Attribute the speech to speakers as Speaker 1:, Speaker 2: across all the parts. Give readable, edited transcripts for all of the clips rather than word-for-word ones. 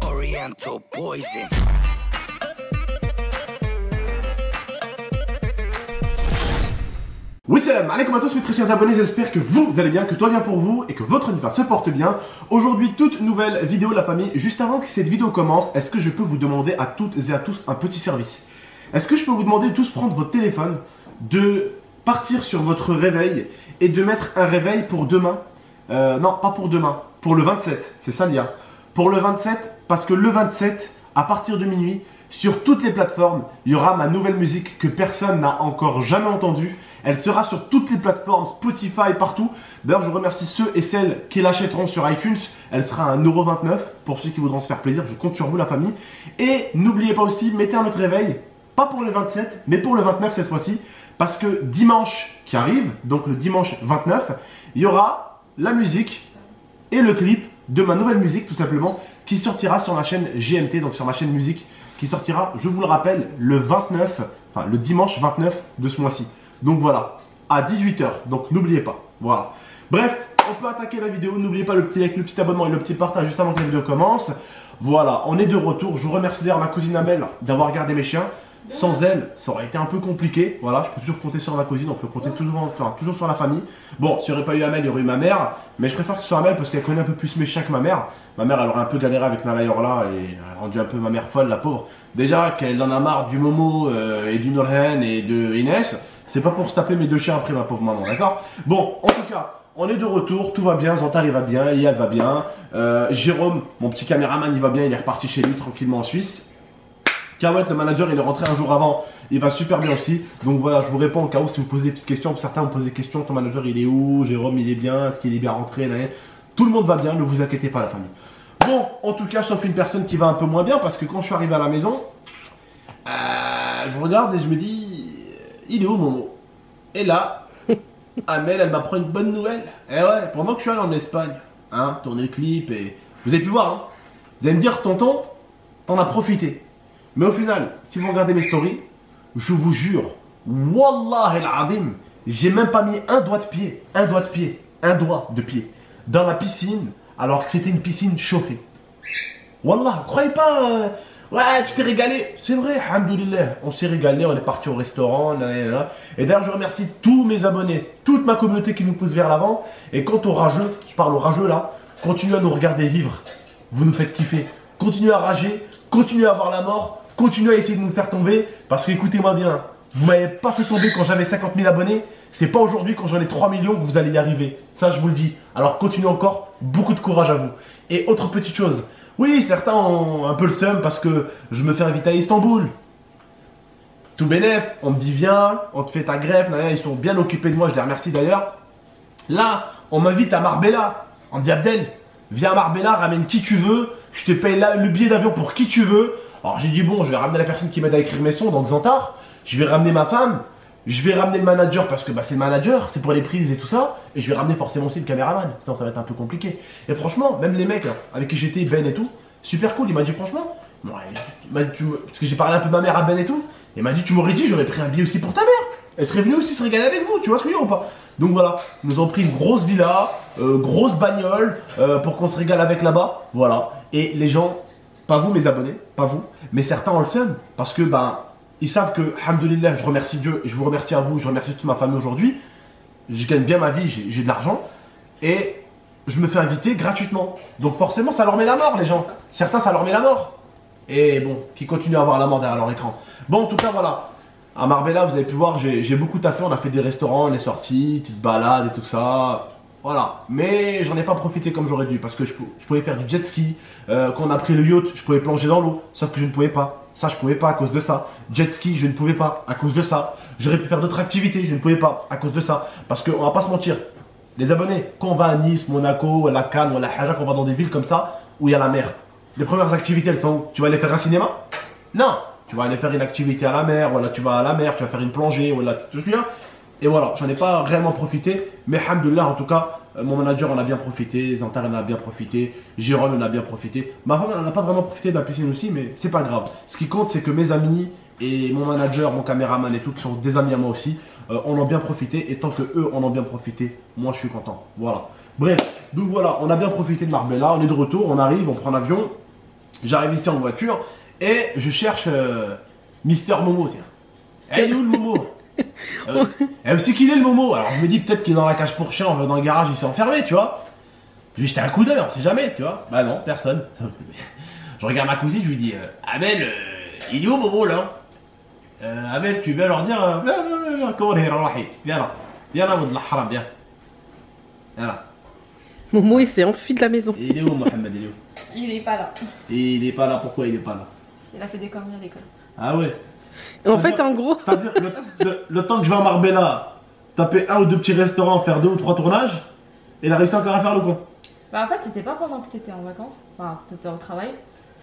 Speaker 1: Oriental poison.
Speaker 2: Oui, salam alaikum à tous mes très chers abonnés, j'espère que vous allez bien, que tout va bien pour vous et que votre univers se porte bien. Aujourd'hui, toute nouvelle vidéo de la famille. Juste avant que cette vidéo commence, est-ce que je peux vous demander à toutes et à tous un petit service? Est-ce que je peux vous demander de tous prendre votre téléphone, de partir sur votre réveil et de mettre un réveil pour demain? Non, pas pour demain, pour le 27, c'est ça l'IA. Pour le 27, parce que le 27, à partir de minuit, sur toutes les plateformes, il y aura ma nouvelle musique que personne n'a encore jamais entendue. Elle sera sur toutes les plateformes, Spotify, partout. D'ailleurs, je remercie ceux et celles qui l'achèteront sur iTunes. Elle sera à 1,29€ pour ceux qui voudront se faire plaisir. Je compte sur vous, la famille. Et n'oubliez pas aussi, mettez un autre réveil, pas pour le 27, mais pour le 29 cette fois-ci. Parce que dimanche qui arrive, donc le dimanche 29, il y aura la musique et le clip de ma nouvelle musique, tout simplement, qui sortira sur ma chaîne GMT, donc sur ma chaîne musique, qui sortira, je vous le rappelle, le 29, enfin le dimanche 29 de ce mois-ci. Donc voilà, à 18 h. Donc n'oubliez pas. Voilà. Bref, on peut attaquer la vidéo. N'oubliez pas le petit like, le petit abonnement et le petit partage juste avant que la vidéo commence. Voilà, on est de retour. Je vous remercie d'ailleurs ma cousine Amel d'avoir gardé mes chiens. Sans elle, ça aurait été un peu compliqué. Voilà, je peux toujours compter sur ma cousine. On peut compter toujours sur la famille. Bon, s'il n'y aurait pas eu Amel, il y aurait eu ma mère. Mais je préfère que ce soit Amel parce qu'elle connaît un peu plus mes chiens que ma mère. Ma mère, elle aurait un peu galéré avec Nala Yorla et elle a rendu un peu ma mère folle, la pauvre. Déjà qu'elle en a marre du Momo et du Nolhen et de Inès. C'est pas pour se taper mes deux chiens après, ma pauvre maman, d'accord? Bon, en tout cas, on est de retour, tout va bien, Zantar il va bien, Elia elle va bien, Jérôme, mon petit caméraman, il va bien, il est reparti chez lui tranquillement en Suisse. Kawet, le manager, il est rentré un jour avant, il va super bien aussi. Donc voilà, je vous réponds au cas où si vous posez des petites questions. Certains me posent des questions, ton manager il est où? Jérôme il est bien, est-ce qu'il est bien rentré? Tout le monde va bien, ne vous inquiétez pas la famille. Bon, en tout cas, sauf une personne qui va un peu moins bien, parce que quand je suis arrivé à la maison, je regarde et je me dis, il est où Momo? Et là, Amel, elle m'apprend une bonne nouvelle. Eh ouais, pendant que je suis allé en Espagne, hein, tourner le clip et... Vous avez pu voir, hein? Vous allez me dire, tonton, t'en as profité. Mais au final, si vous regardez mes stories, je vous jure, Wallah el-Adim, j'ai même pas mis un doigt de pied dans la piscine, alors que c'était une piscine chauffée. Wallah, croyez pas, ouais, tu t'es régalé. C'est vrai, alhamdoulilah, on s'est régalé, on est parti au restaurant, et d'ailleurs je remercie tous mes abonnés, toute ma communauté qui nous pousse vers l'avant. Et quant aux rageux, je parle aux rageux là, continuez à nous regarder vivre, vous nous faites kiffer. Continuez à rager, continuez à voir la mort, continuez à essayer de nous faire tomber, parce que écoutez-moi bien, vous m'avez pas fait tomber quand j'avais 50 000 abonnés, c'est pas aujourd'hui quand j'en ai 3 millions que vous allez y arriver, ça je vous le dis. Alors continuez encore, beaucoup de courage à vous. Et autre petite chose, oui certains ont un peu le seum parce que je me fais inviter à Istanbul. Tout bénef, on me dit viens, on te fait ta greffe, ils sont bien occupés de moi, je les remercie d'ailleurs. Là, on m'invite à Marbella, on me dit Abdel, viens à Marbella, ramène qui tu veux, je te paye le billet d'avion pour qui tu veux. Alors j'ai dit bon, je vais ramener la personne qui m'aide à écrire mes sons, donc Zantar. Je vais ramener ma femme, je vais ramener le manager parce que bah, c'est le manager, c'est pour les prises et tout ça. Et je vais ramener forcément aussi le caméraman, sinon ça va être un peu compliqué. Et franchement, même les mecs hein, avec qui j'étais, Ben et tout, super cool. Il m'a dit franchement, parce que j'ai parlé un peu de ma mère à Ben et tout. Il m'a dit tu m'aurais dit, j'aurais pris un billet aussi pour ta mère. Elle serait venue aussi se régaler avec vous, tu vois ce que je veux dire ou pas? Donc voilà, ils nous ont pris une grosse villa, grosse bagnole, pour qu'on se régale avec là-bas. Voilà. Et les gens, pas vous mes abonnés, pas vous, mais certains ont le seum. Parce que ben, ils savent que, alhamdoulilah, je remercie Dieu et je vous remercie à vous, je remercie toute ma famille aujourd'hui. Je gagne bien ma vie, j'ai de l'argent. Et je me fais inviter gratuitement. Donc forcément, ça leur met la mort les gens. Certains, ça leur met la mort. Et bon, qui continuent à avoir la mort derrière leur écran. Bon, en tout cas, voilà. À Marbella, vous avez pu voir, j'ai beaucoup taffé. On a fait des restaurants, les sorties, petites balades et tout ça. Voilà. Mais j'en ai pas profité comme j'aurais dû. Parce que je pouvais faire du jet ski. Quand on a pris le yacht, je pouvais plonger dans l'eau. Sauf que je ne pouvais pas. Ça, je pouvais pas à cause de ça. Jet ski, je ne pouvais pas à cause de ça. J'aurais pu faire d'autres activités, je ne pouvais pas à cause de ça. Parce qu'on va pas se mentir. Les abonnés, quand on va à Nice, Monaco, la Cannes ou la Haja, quand on va dans des villes comme ça, où il y a la mer. Les premières activités, elles sont où? Tu vas aller faire un cinéma? Non. Tu vas aller faire une activité à la mer, voilà, tu vas à la mer, tu vas faire une plongée, voilà, tu te souviens? Et voilà, j'en ai pas réellement profité, mais alhamdoulilah, en tout cas, mon manager en a bien profité, Zantar en a bien profité, Jérôme en a bien profité. Ma femme en a pas vraiment profité de la piscine aussi, mais c'est pas grave. Ce qui compte, c'est que mes amis et mon manager, mon caméraman et tout, qui sont des amis à moi aussi, en ont bien profité. Et tant que eux en ont bien profité, moi je suis content. Voilà. Bref, donc voilà, on a bien profité de Marbella, on est de retour, on arrive, on prend l'avion. J'arrive ici en voiture et je cherche Mister Momo, tiens. Eh, il est où le Momo Et aussi qu'il est le Momo. Alors je me dis peut-être qu'il est dans la cage pour chien, on va dans le garage, il s'est enfermé, tu vois. Je lui jeter un coup d'œil, on sait jamais, tu vois. Bah non, personne. Je regarde ma cousine, je lui dis Amel, il est où Momo là Amel, tu viens leur dire viens, comment est Rawahi, viens là. Viens là, Moudla Haram, viens. Viens là.
Speaker 1: Momo, il s'est enfui de la maison.
Speaker 2: Et il est où Mohamed, il est où
Speaker 3: Il est pas là.
Speaker 2: Et il est pas là, pourquoi il est pas là
Speaker 3: Il a fait des conneries à l'école.
Speaker 2: Ah ouais.
Speaker 1: En fait, en gros,
Speaker 2: C'est-à-dire, le temps que je vais à Marbella, taper un ou deux petits restaurants, faire 2 ou 3 tournages, il a réussi encore à faire le con.
Speaker 3: Bah en fait, c'était pas pendant que tu étais en vacances, enfin, tu étais au travail.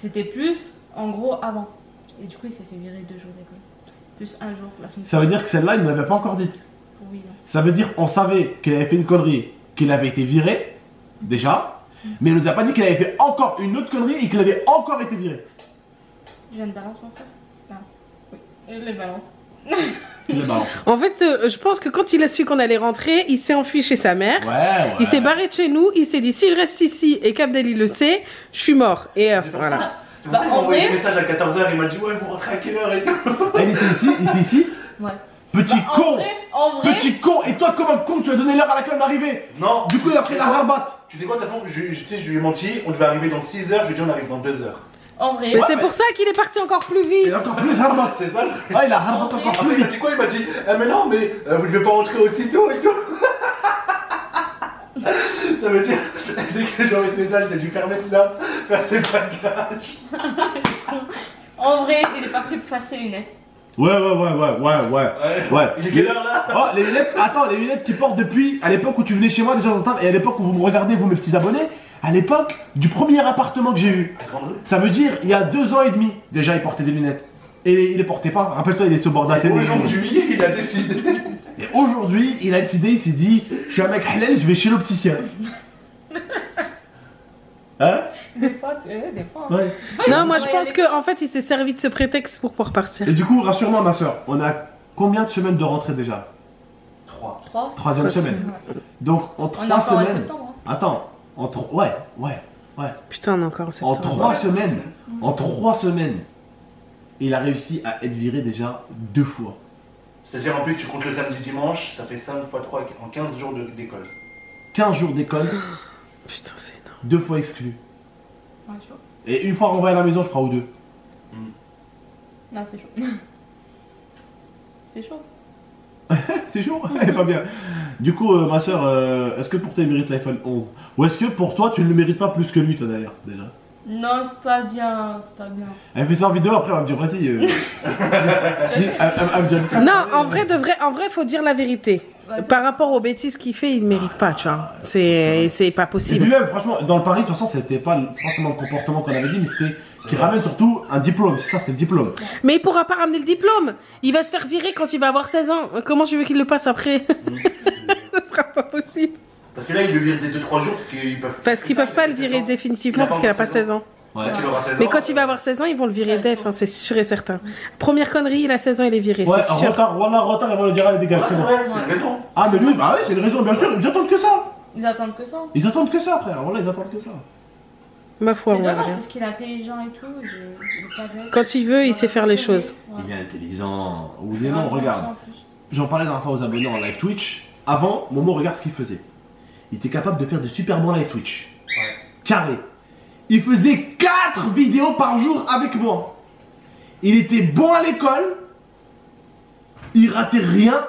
Speaker 3: C'était plus, en gros, avant. Et du coup, il s'est fait virer 2 jours d'école. Plus un jour, la semaine
Speaker 2: Ça veut dire que celle-là, il ne l'avait pas encore dite.
Speaker 3: Oui, non.
Speaker 2: Ça veut dire on savait qu'il avait fait une connerie, qu'il avait été viré, déjà, mais il nous a pas dit qu'il avait fait encore une autre connerie et qu'il avait encore été viré.
Speaker 3: Je viens de balance mon frère. Non. Oui, il les balance.
Speaker 2: Il est marrant.
Speaker 1: en fait, je pense que quand il a su qu'on allait rentrer, il s'est enfui chez sa mère.
Speaker 2: Ouais.
Speaker 1: Il s'est barré de chez nous, il s'est dit si je reste ici et qu'Abdel il le sait, je suis mort. Et voilà.
Speaker 2: C'est pour
Speaker 3: Bah,
Speaker 2: ça qu'il m'a
Speaker 3: en
Speaker 2: envoyé
Speaker 3: vrai-
Speaker 2: des messages à 14h, il m'a dit ouais, vous rentrez à quelle heure et tout. Il était ici
Speaker 3: Ouais.
Speaker 2: Petit
Speaker 3: Bah,
Speaker 2: con
Speaker 3: En vrai,
Speaker 2: Petit con. Et toi, comme un con, tu as donné l'heure à laquelle on arrivait.
Speaker 4: Non,
Speaker 2: Du coup, il a pris la harbat.
Speaker 4: tu sais quoi, de toute façon, tu sais, je lui ai menti, on devait arriver dans 6 heures, je lui ai dit on arrive dans 2 heures.
Speaker 3: en vrai.
Speaker 1: Mais c'est pour ça qu'il est parti encore plus
Speaker 2: Il
Speaker 1: vite.
Speaker 2: a encore plus harbat.
Speaker 4: C'est ça le truc.
Speaker 2: Ah, il a harbat encore
Speaker 4: Après,
Speaker 2: plus
Speaker 4: il m'a
Speaker 2: vite.
Speaker 4: dit quoi? Il m'a dit mais non, mais vous devez pas rentrer aussitôt et tout. Ça veut dire, dès que j'ai envoyé ce message, il a dû fermer Snap, faire ses bagages.
Speaker 3: En vrai, il est parti pour faire ses lunettes.
Speaker 2: Ouais. Ouais.
Speaker 4: Il est quelle heure là?
Speaker 2: Oh, les lunettes, attends, les lunettes qu'il porte depuis à l'époque où tu venais chez moi de temps en temps et à l'époque où vous me regardez, vous mes petits abonnés, à l'époque du premier appartement que j'ai eu. Ça veut dire, il y a 2 ans et demi, déjà il portait des lunettes. Et il les portait pas, rappelle-toi, il est sur le bord d'un télé.
Speaker 4: Aujourd'hui, il a décidé.
Speaker 2: Et aujourd'hui, il a décidé, il s'est dit, je suis un mec halal, je vais chez l'opticien. Hein?
Speaker 3: Des fois, des fois. hein.
Speaker 2: Ouais.
Speaker 1: Non, moi je pense qu'en fait, il s'est servi de ce prétexte pour pouvoir partir.
Speaker 2: Et du coup, rassure-moi ma soeur, on a combien de semaines de rentrée déjà?
Speaker 4: 3.
Speaker 3: 3.
Speaker 2: 3e
Speaker 1: Trois
Speaker 2: semaine. Donc en
Speaker 3: On
Speaker 2: 3
Speaker 3: est encore en
Speaker 2: semaines.
Speaker 3: septembre. Hein.
Speaker 2: Attends, ouais.
Speaker 1: Putain, on est encore en
Speaker 2: En
Speaker 1: septembre.
Speaker 2: 3 semaines, en 3 semaines, il a réussi à être viré déjà 2 fois.
Speaker 4: C'est-à-dire en plus, tu comptes le samedi dimanche, ça fait 5 x 3 en 15 jours d'école.
Speaker 2: 15 jours d'école,
Speaker 1: Putain, c'est énorme.
Speaker 2: 2 fois exclu.
Speaker 3: Ouais, chaud.
Speaker 2: Et une fois renvoyé à la maison, je crois, ou 2.
Speaker 3: Non, c'est chaud. C'est chaud.
Speaker 2: C'est chaud, elle est pas bien. Du coup, ma soeur, est-ce que pour toi il mérite l'iPhone 11? Ou est-ce que pour toi tu ne le mérites pas plus que lui, toi d'ailleurs, déjà?
Speaker 3: Non, c'est pas bien, c'est pas bien.
Speaker 2: Elle fait ça en vidéo, après elle va me dire, vas-y. Elle me dit,
Speaker 1: Non, en vrai, faut dire la vérité.
Speaker 3: Ouais,
Speaker 1: Par rapport aux bêtises qu'il fait, il ne mérite pas, tu vois. C'est pas
Speaker 2: Et puis
Speaker 1: possible.
Speaker 2: même, franchement, dans le pari, de toute façon, c'était pas forcément le comportement qu'on avait dit, mais c'était qui ramène surtout un diplôme. C'est ça, c'était le diplôme.
Speaker 1: Mais il pourra pas ramener le diplôme. Il va se faire virer quand il va avoir 16 ans. Comment tu veux qu'il le passe après? Ça sera pas possible.
Speaker 4: Parce que là, il le vire dès 2-3 jours parce qu'ils peuvent.
Speaker 1: Pas le virer définitivement parce qu'il a pas 16 ans.
Speaker 2: Ouais.
Speaker 4: Quand il aura 16 ans,
Speaker 1: Mais quand il va avoir 16 ans, ils vont le virer def, hein, c'est sûr et certain. Première connerie, il a 16 ans, il est viré,
Speaker 2: Ouais,
Speaker 1: c'est sûr.
Speaker 2: retard, ils vont le dire, allez, dégage.
Speaker 4: Ouais,
Speaker 2: c'est
Speaker 4: c'est
Speaker 2: bon.
Speaker 4: vrai, c'est une raison.
Speaker 2: Ah, mais lui, bah oui, c'est une raison, bien sûr, ils attendent que ça.
Speaker 3: Ils attendent que ça.
Speaker 2: Ils attendent que ça, frère. Voilà, ils attendent que ça.
Speaker 1: Ma foi,
Speaker 3: C'est
Speaker 1: on verra
Speaker 3: dommage
Speaker 1: bien.
Speaker 3: parce qu'il est intelligent et tout. Il est pas bête.
Speaker 1: Quand il veut, il sait faire les choses.
Speaker 3: Ouais.
Speaker 2: Il est intelligent. Oui, mais
Speaker 3: Ouais,
Speaker 2: non, regarde.
Speaker 3: en plus.
Speaker 2: J'en parlais dans la fois aux abonnés en live Twitch. Avant, Momo, regarde ce qu'il faisait. Il était capable de faire de super bons live Twitch.
Speaker 4: Ouais.
Speaker 2: Carré. Il faisait 4 vidéos par jour avec moi. Il était bon à l'école. Il ratait rien.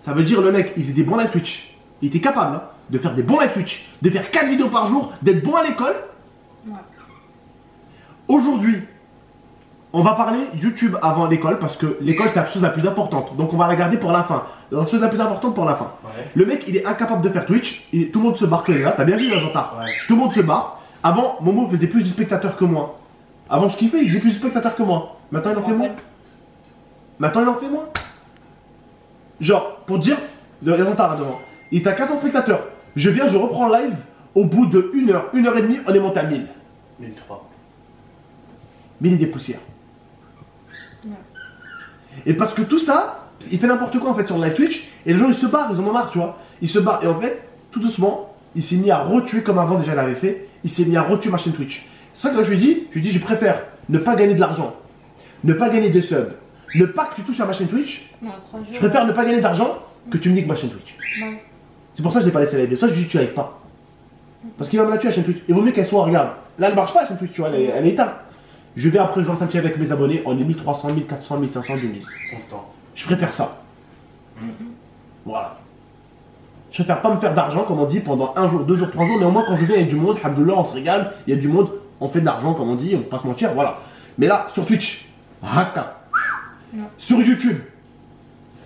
Speaker 2: Ça veut dire le mec, il faisait des bons live Twitch. Il était capable hein, de faire des bons live Twitch, de faire 4 vidéos par jour, d'être bon à l'école.
Speaker 3: Ouais.
Speaker 2: Aujourd'hui, on va parler YouTube avant l'école parce que l'école c'est la chose la plus importante. Donc on va la garder pour la fin. La chose la plus importante pour la fin.
Speaker 4: Ouais.
Speaker 2: Le mec il est incapable de faire Twitch et tout le monde se barre que là. T'as bien vu Zanta?
Speaker 4: Ouais.
Speaker 2: Tout le monde se barre. Avant, Momo faisait plus de spectateurs que moi. Avant je kiffais, il faisait plus de spectateurs que moi. Maintenant il en fait moins. Maintenant il en fait moins. Genre, pour te dire, Zanta là devant. Il était à 400 spectateurs. Je viens, je reprends live. Au bout de 1 heure, 1 heure et demie, on est monté à 1000.
Speaker 4: 1003.
Speaker 2: 1000 et des poussières.
Speaker 3: Ouais.
Speaker 2: Et parce que tout ça, il fait n'importe quoi en fait sur le live Twitch, et les gens ils se barrent, ils en ont marre, tu vois. Ils se barrent, et en fait, tout doucement, il s'est mis à retuer comme avant déjà il avait fait, il s'est mis à retuer ma chaîne Twitch. C'est ça que là, je lui dis, je préfère ne pas gagner de l'argent, ne pas gagner de subs, ne pas que tu touches à ma chaîne Twitch.
Speaker 3: Non, 3 jours.
Speaker 2: Je préfère ne pas gagner d'argent que tu me niques ma chaîne Twitch.
Speaker 3: Ouais.
Speaker 2: C'est pour ça que je l'ai pas laissé live. C'est pour ça que je lui dis, tu live pas. Parce qu'il va me la tuer la chaîne Twitch. Il vaut mieux qu'elle soit, regarde. Là, elle marche pas la chaîne Twitch, tu vois, elle est éteinte. Je vais après, je lance un petit avec mes abonnés. On est 1300, 1400, 1500, 2000.
Speaker 4: Constant.
Speaker 2: Je préfère ça. Voilà. Je préfère pas me faire d'argent, comme on dit, pendant 1 jour, 2 jours, 3 jours. Mais au moins, quand je viens, il y a du monde. Alhamdoulilah, on se régale. Il y a du monde. On fait de l'argent, comme on dit. On ne peut pas se mentir. Voilà. Mais là, sur Twitch, Raka. Sur YouTube.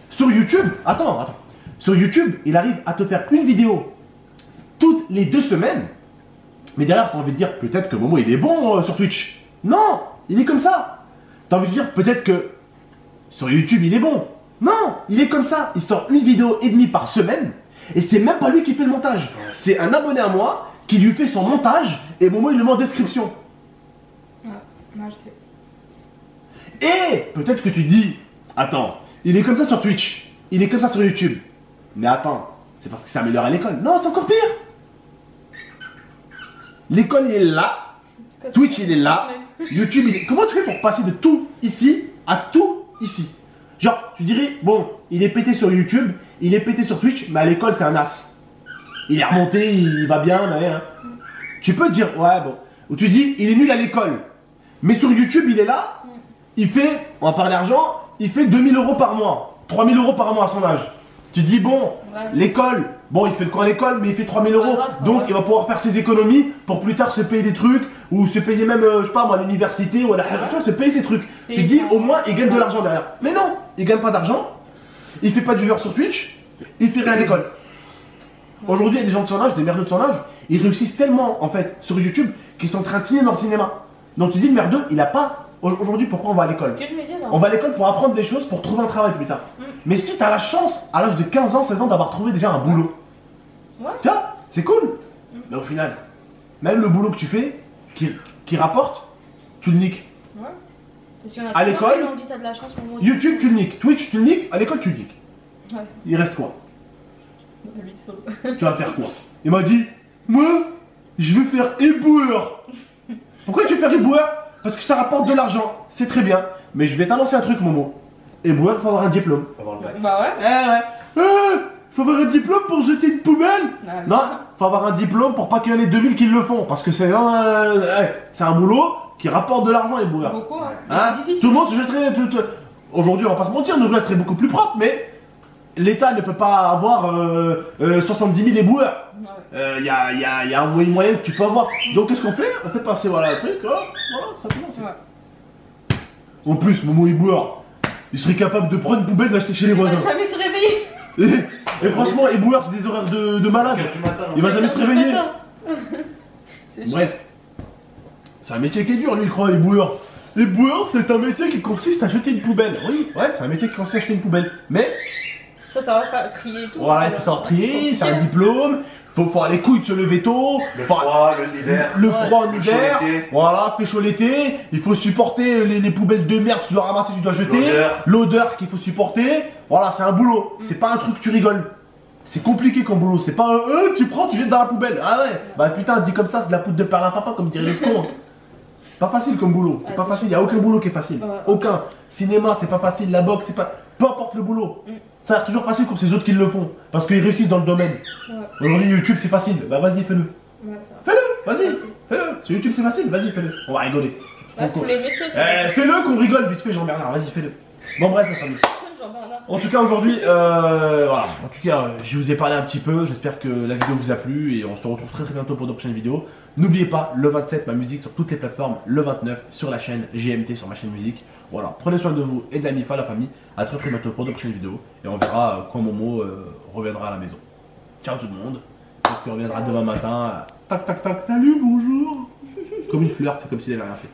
Speaker 2: Sur YouTube, attends. Sur YouTube, il arrive à te faire une vidéo toutes les 2 semaines. Mais derrière, t'as envie de dire peut-être que Momo il est bon sur Twitch. Non, il est comme ça. T'as envie de dire peut-être que sur YouTube il est bon. Non, il est comme ça. Il sort une vidéo et demie par semaine. Et c'est même pas lui qui fait le montage. C'est un abonné à moi qui lui fait son montage. Et Momo il le met en description.
Speaker 3: Ouais, moi je sais.
Speaker 2: Et peut-être que tu dis, attends, il est comme ça sur Twitch, il est comme ça sur YouTube. Mais attends, c'est parce que c'est amélioré à l'école. Non, c'est encore pire. L'école il est là, Twitch il est là, YouTube il est... Comment tu fais pour passer de tout ici à tout ici? Genre, tu dirais, bon, il est pété sur YouTube, il est pété sur Twitch, mais à l'école c'est un as. Il est remonté, il va bien, mais, hein. Tu peux dire, ouais, bon. Ou tu dis, il est nul à l'école. Mais sur YouTube, il est là, il fait, on va parler argent, il fait 2000 € par mois, 3000 € par mois à son âge. Tu dis, bon, l'école, bon, il fait le cours à l'école, mais il fait 3000 €. Donc, il va pouvoir faire ses économies pour plus tard se payer des trucs, ou se payer même, je sais pas moi, à l'université, ou à la tu vois, se payer ses trucs. Tu dis, au moins, il gagne de l'argent derrière. Mais non, il gagne pas d'argent, il fait pas du viewer sur Twitch, il fait rien à l'école. Aujourd'hui, il y a des gens de son âge, des merdeux de son âge, ils réussissent tellement, en fait, sur YouTube, qu'ils sont en train de signer dans le cinéma. Donc, tu dis, le merdeux, il a pas. Aujourd'hui, pourquoi on va à l'école? On va à l'école pour apprendre des choses, pour trouver un travail plus tard. Mais si tu as la chance, à l'âge de 15 ans, 16 ans, d'avoir trouvé déjà un boulot, tiens, c'est cool. Mais au final, même le boulot que tu fais, qui rapporte, tu le niques. À l'école, YouTube, tu le niques. Twitch, tu le niques. À l'école, tu le niques. Il reste quoi? Tu vas faire quoi? Il m'a dit, moi, je veux faire éboueur. Pourquoi tu veux faire éboueur? Parce que ça rapporte de l'argent, c'est très bien. Mais je vais t'annoncer un truc, Momo. Éboueur, il faut avoir un diplôme.
Speaker 4: Faut avoir le bac.
Speaker 3: Bah ouais.
Speaker 2: Faut avoir un diplôme pour jeter une poubelle. Non, faut avoir un diplôme pour pas qu'il y en ait 2000 qui le font. Parce que c'est un boulot qui rapporte de l'argent, éboueur.
Speaker 3: Beaucoup,
Speaker 2: Hein? Tout le monde se jetterait. Aujourd'hui, on va pas se mentir, nos rues seraient beaucoup plus propres, mais l'État ne peut pas avoir 70 000 éboueurs. Il y a un moyen que tu peux avoir. Donc qu'est-ce qu'on fait? On fait passer voilà le truc, voilà, ça commence. En plus, Momo éboueur, il serait capable de prendre une poubelle et d'acheter chez les voisins.
Speaker 3: Il va jamais se réveiller.
Speaker 2: Et franchement, éboueur, c'est des horaires de malade. Il va jamais se réveiller. Bref, c'est un métier qui est dur, lui, il croit, éboueur. Éboueur, c'est un métier qui consiste à jeter une poubelle. Oui, ouais, c'est un métier qui consiste à jeter une poubelle. Mais
Speaker 3: faut savoir trier et tout.
Speaker 2: voilà, il faut savoir trier, c'est un diplôme. Faut avoir les couilles de se lever tôt.
Speaker 4: Le froid, l'hiver.
Speaker 2: Le froid en
Speaker 4: Le
Speaker 2: hiver.
Speaker 4: chaud l'été.
Speaker 2: Voilà, fait chaud l'été. Il faut supporter les poubelles de merde, tu dois ramasser, tu dois jeter. L'odeur qu'il faut supporter. Voilà, c'est un boulot. C'est pas un truc que tu rigoles. C'est compliqué comme boulot. C'est pas tu prends, tu jettes dans la poubelle. Ah ouais. Bah putain, dit comme ça, c'est de la poudre de perlimpinpin, comme dirait le con. Pas facile comme boulot. C'est pas facile. Y a aucun boulot qui est facile. Aucun. Cinéma, c'est pas facile. La boxe, c'est pas. Peu importe le boulot. Ça a l'air toujours facile pour ces autres qui le font. Parce qu'ils réussissent dans le domaine. Aujourd'hui, YouTube, c'est facile. Bah vas-y, fais-le. Fais-le, vas-y. Fais-le. Sur YouTube, c'est facile. Vas-y, fais-le. On va rigoler. Fais-le qu'on rigole vite fait, Jean-Bernard. Vas-y, fais-le. Bon, bref, la famille. En tout cas, aujourd'hui, voilà. En tout cas, je vous ai parlé un petit peu. J'espère que la vidéo vous a plu. Et on se retrouve très très bientôt pour de prochaines vidéos. N'oubliez pas, le 27, ma musique sur toutes les plateformes. Le 29, sur la chaîne GMT, sur ma chaîne musique. Voilà, prenez soin de vous et de la MIFA, la famille. A très très bientôt pour de prochaines vidéos. Et on verra quand Momo reviendra à la maison. Ciao tout le monde. Peut-être qu'il reviendra demain matin. Tac tac tac, salut, bonjour. Comme une fleur, c'est comme s'il avait rien fait.